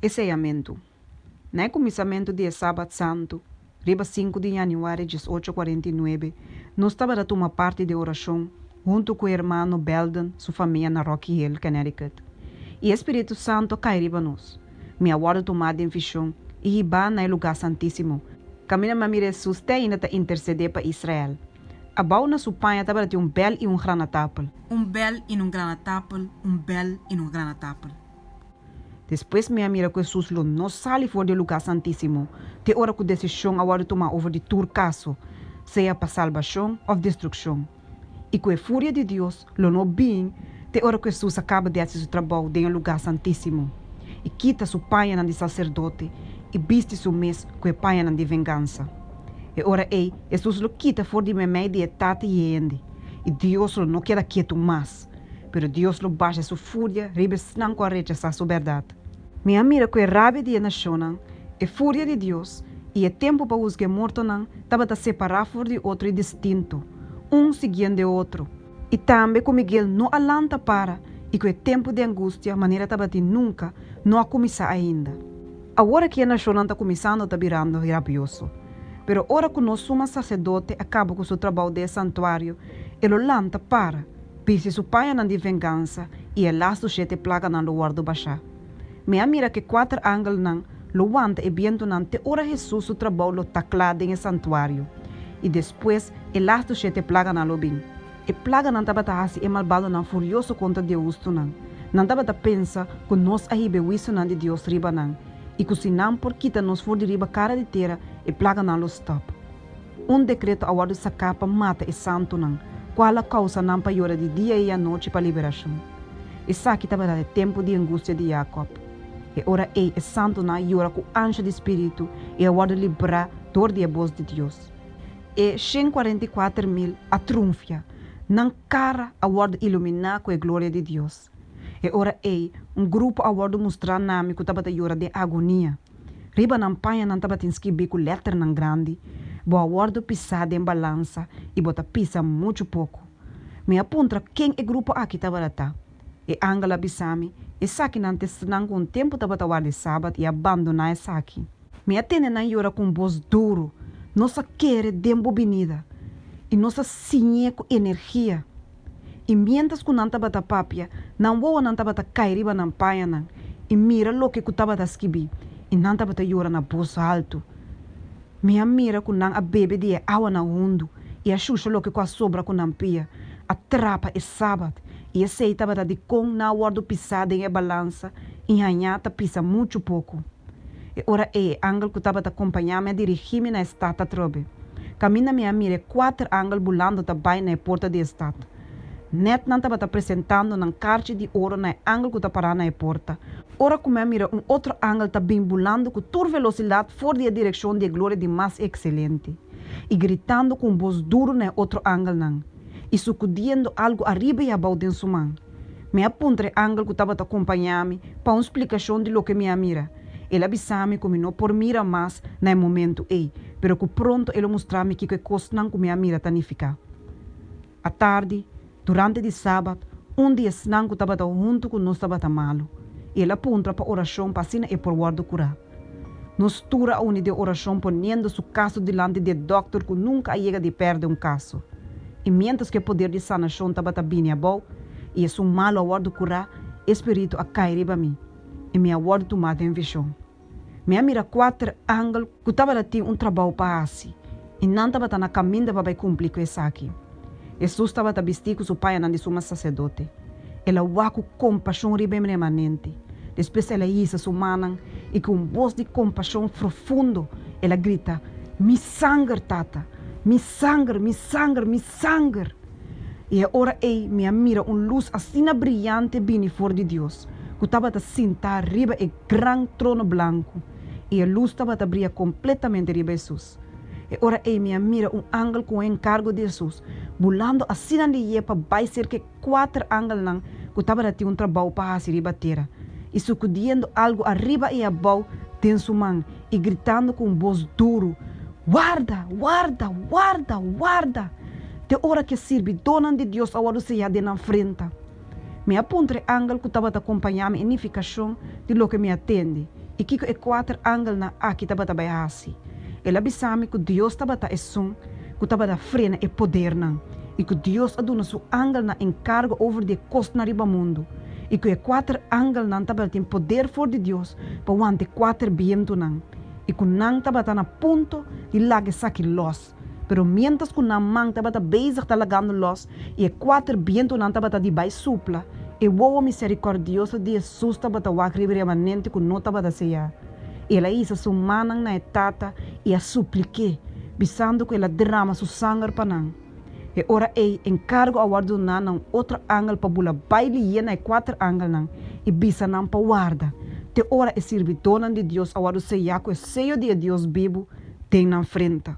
Ensinamento. No começamento do Sábado Santo, riba 5 de janeiro de 1849, nós estávamos a tomar parte da oração junto com o irmão Belden, sua família na Rocky Hill, Connecticut. E o Espírito Santo cai riba nós. Minha hora tomada em visão e riba no lugar santíssimo. Caminha mamãe Jesus tem ainda interceder para Israel. A bau na supanha estava de bel e granatapel. Bel e granatapel, bel e granatapel. Depois minha mira com Jesus lo não sale fora do lugar santíssimo. Te hora que decisão agora tomar over de tur caso, seja para salvação ou destruição. E com a fúria de Deus, lo não bem, te hora que Jesus acaba de fazer seu trabalho em um lugar santíssimo. E quita sua paia de sacerdote e viste seu mês com a paia de vingança. E ora Jesus lo quita fora de meio de etate e ende. E Deus lo não queda quieto mais. Pero Deus lo baixa sua fúria, ribe não com a rechazar sua verdade. Minha mira com a rabia de nação, a fúria de Deus, e o tempo para os que mortos não, estava a separar fora de outro e distinto, seguindo o outro. E também com Miguel não alanta para, e com o tempo de angústia, maneira estava de nunca, não a começar ainda. Agora que a nação está começando a virando rabioso. Pero ora que nós somos sacerdote acaba com o seu trabalho de santuário, ele lanta para, pise sua paia de vingança e el laço sete plaga não lo guardo baixar. Me mira que 4 ângulos não lo wanta e viento não te ora Jesus o trabalho lo taclado em santuário. E depois el laço sete plaga não lo bem. E plaga não estava assim e malvado não furioso contra Deus não. Não estava a pensar que nós aí bewiso não de Deus riba não. E que se não por quita nos for de riba cara de terra e plaga não lo stop. Decreto agora se capa mata e santo não. Qual a causa não para hora de dia e a noite para liberação. E sabe que estava dando tempo de angústia de Jacob. E ora é santo na hora com anjo de espírito e agora liberar dor de voz de Deus. E 144.000 a triunfia, não cara agora iluminar com a glória de Deus. E ora é grupo agora mostrar nome que estava da hora de agonia. Riba não panha não estava inscrever com letra não grande. Boa agora pisada em balança e bota pisa muito pouco. Me aponta quem é grupo aqui estava lá. E Angela Bissami, e saque não te senang com tempo estava a de sábado e abandonar essa aqui. Me atende na hora com voz duro, nossa querer dembo benida e nossa sinha com energia. E mientras que não estava a papia, não vou não estava a cair riba não paia não. E mira lo que estava a escrever e não estava a hora na voz alto. Minha mira com não a bebe de água na mundo e a xuxa lo que com a sobra com não pia, a trapa e sábado e esse estava de com na hora pisada em a balança e ranhata pisa muito pouco. E ora ângulo que estava a acompanhar me dirigir-me na estátua trobe. Caminha minha mira 4 ângulos bulando também na porta da estátua. Net não estava apresentando na carte de ouro na ângulo que estava parando na porta. Ora como eu mira outro ângulo também bulando com toda velocidade fora da direção de glória de mais excelente. E gritando com voz duro na outro ângulo não. E sacudindo algo arriba e abaixo de sua mão. Me aponta o ângulo que estava acompanhando-me para uma explicação de lo que me mira. Ele avisou-me que não por mira mais no momento pero que pronto ele mostrou-me que coisa não que me mira tanificar. À tarde, durante o sábado, dia não que estava junto com nós estava malo. Ele aponta para a oração para assim e por guarda curar. Nós tura a unidade de oração ponendo seu caso diante do doutor que nunca chega de perder caso. E mientras que o poder de sanação estava bem a bom, e é um malo guarda curar, espírito a cair para mim. E minha guarda tomada em visão. Me mira 4 ângulos que estava a ter trabalho para assim. E não estava na caminho para cumprir com isso aqui. Jesus estava a vestir com seu pai de suma sacerdote. Ela com compaixão remanente. Depois ela isa sua mão e com voz de compaixão profundo, ela grita, mi sangue, tata, mi sangue, mi sangue, mi sangue. E agora me mira luz assim brilhante bem fora de Deus, que estava a sentar riba e grande trono branco. E a luz estava a brilhar completamente riba de Jesus. E ora me mira ângulo com o encargo de Jesus, bulando assim de para vai ser que 4 ângulos não, que estava a ter trabalho para fazer riba terra. E sacudindo algo arriba e abaixo de sua mão e gritando com voz duro, guarda, guarda, guarda, guarda. De hora que sirve, dona de Deus agora se já de na frente. Me aponta ângulo que estava a acompanhar-me em edificação de lo que me atende. E que é quatro ângulos na aqui tá bata assim. Ela bisame que Deus tá bata é som, que tá bata frena é poder não. E que Deus aduna su ângulo na encargo over de costa na riba mundo. E que é quatro ângulos não tá bata tem poder for de Deus, para ante quatro viento não. E que não tá bata na ponto de lague saki los. Pero mientras que não mang tá bata bezig tá lagando los, e é quatro viento não tá bata de bai supla. E o misericordioso de Jesus tá bata wakri remanente que não tá bata seja. Ela isa su manang na etata e a suplique, bisando que ela derrama su sangue para não. E ora encargo a guardo na outro ângulo para bula baile e na quatro ângulos não, e bisa não para guarda. Te ora é servidona de Deus a guardo seja que o seio de Deus vivo tem na frente.